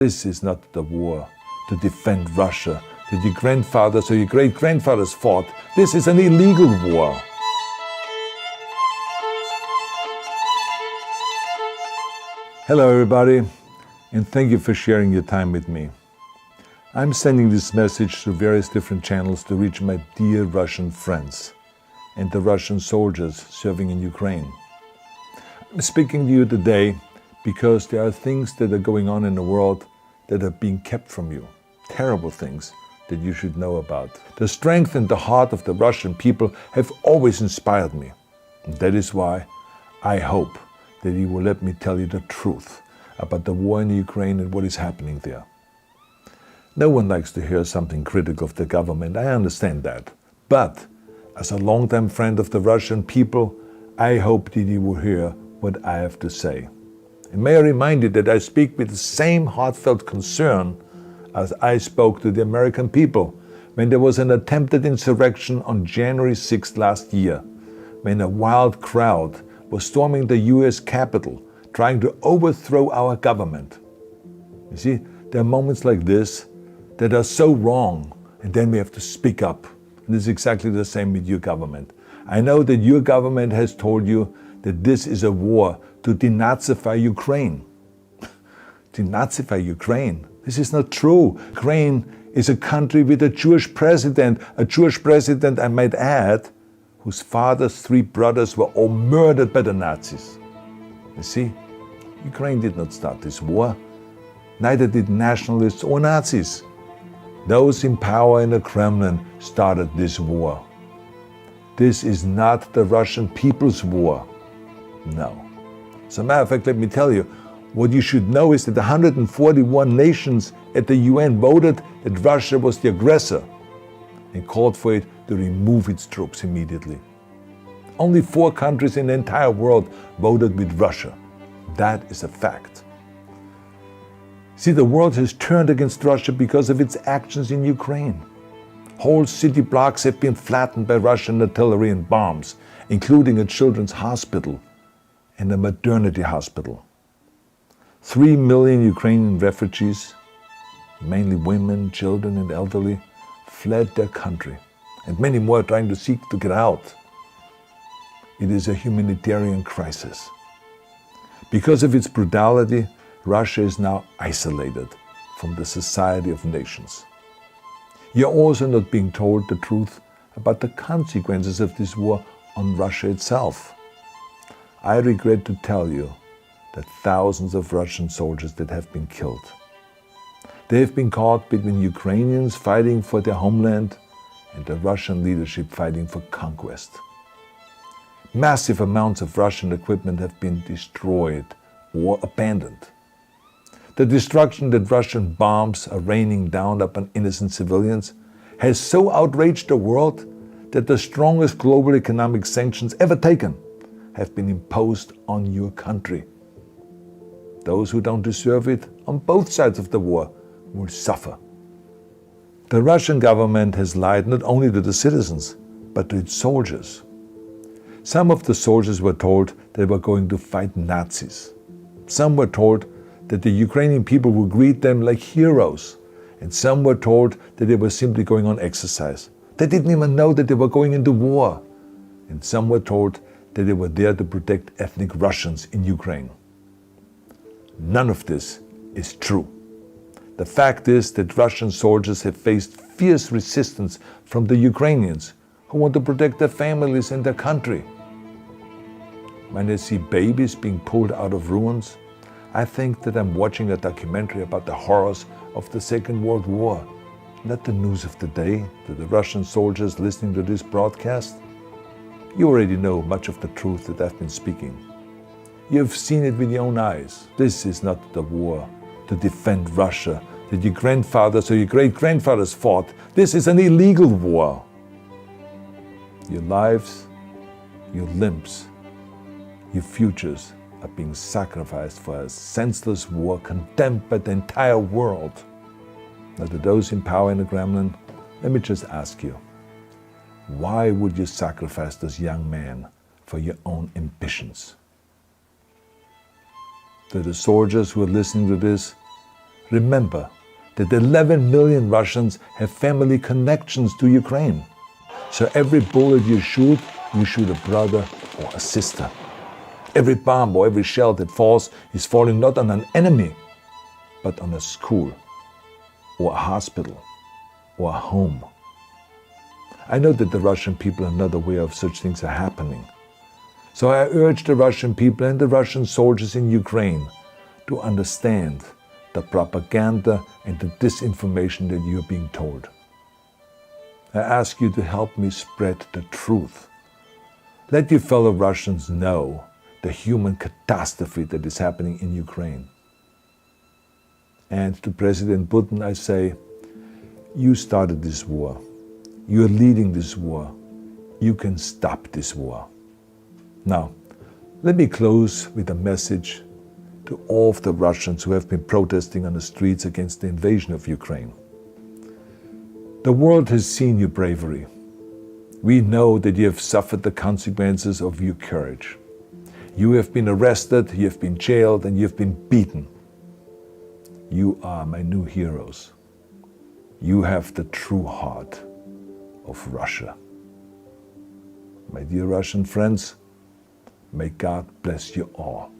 This is not the war to defend Russia that your grandfathers or your great-grandfathers fought. This is an illegal war. Hello everybody, and thank you for sharing your time with me. I'm sending this message through various different channels to reach my dear Russian friends and the Russian soldiers serving in Ukraine. I'm speaking to you today because there are things that are going on in the world that are being kept from you, terrible things that you should know about. The strength and the heart of the Russian people have always inspired me. And that is why I hope that you will let me tell you the truth about the war in Ukraine and what is happening there. No one likes to hear something critical of the government, I understand that. But as a longtime friend of the Russian people, I hope that you will hear what I have to say. And may I remind you that I speak with the same heartfelt concern as I spoke to the American people when there was an attempted insurrection on January 6th last year, when a wild crowd was storming the US Capitol, trying to overthrow our government. You see, there are moments like this that are so wrong, and then we have to speak up. And this is exactly the same with your government. I know that your government has told you that this is a war to denazify Ukraine. Denazify Ukraine? This is not true. Ukraine is a country with a Jewish president, I might add, whose father's 3 brothers were all murdered by the Nazis. You see, Ukraine did not start this war. Neither did nationalists or Nazis. Those in power in the Kremlin started this war. This is not the Russian people's war. No. As a matter of fact, let me tell you, what you should know is that 141 nations at the UN voted that Russia was the aggressor and called for it to remove its troops immediately. Only 4 countries in the entire world voted with Russia. That is a fact. See, the world has turned against Russia because of its actions in Ukraine. Whole city blocks have been flattened by Russian artillery and bombs, including a children's hospital and a maternity hospital. 3 million Ukrainian refugees, mainly women, children and elderly, fled their country, and many more are trying to seek to get out. It is a humanitarian crisis. Because of its brutality, Russia is now isolated from the society of nations. You're also not being told the truth about the consequences of this war on Russia itself. I regret to tell you that thousands of Russian soldiers that have been killed. They have been caught between Ukrainians fighting for their homeland and the Russian leadership fighting for conquest. Massive amounts of Russian equipment have been destroyed or abandoned. The destruction that Russian bombs are raining down upon innocent civilians has so outraged the world that the strongest global economic sanctions ever taken have been imposed on your country. Those who don't deserve it on both sides of the war will suffer. The Russian government has lied not only to the citizens, but to its soldiers. Some of the soldiers were told they were going to fight Nazis. Some were told that the Ukrainian people would greet them like heroes, and some were told that they were simply going on exercise. They didn't even know that they were going into war. And some were told that they were there to protect ethnic Russians in Ukraine. None of this is true. The fact is that Russian soldiers have faced fierce resistance from the Ukrainians who want to protect their families and their country. When I see babies being pulled out of ruins, I think that I'm watching a documentary about the horrors of the Second World War, not the news of the day to the Russian soldiers listening to this broadcast. You already know much of the truth that I've been speaking. You've seen it with your own eyes. This is not the war to defend Russia that your grandfathers or your great-grandfathers fought. This is an illegal war. Your lives, your limbs, your futures are being sacrificed for a senseless war condemned by the entire world. Now, to those in power in the Kremlin, let me just ask you, why would you sacrifice those young men for your own ambitions? To the soldiers who are listening to this, Remember that 11 million Russians have family connections to Ukraine. So every bullet you shoot a brother or a sister. Every bomb or every shell that falls is falling not on an enemy, but on a school, or a hospital, or a home. I know that the Russian people are not aware of such things are happening. So I urge the Russian people and the Russian soldiers in Ukraine to understand the propaganda and the disinformation that you are being told. I ask you to help me spread the truth. Let your fellow Russians know the human catastrophe that is happening in Ukraine. And to President Putin I say, you started this war. You are leading this war. You can stop this war. Now, let me close with a message to all of the Russians who have been protesting on the streets against the invasion of Ukraine. The world has seen your bravery. We know that you have suffered the consequences of your courage. You have been arrested, you have been jailed, and you have been beaten. You are my new heroes. You have the true heart of Russia. My dear Russian friends, may God bless you all.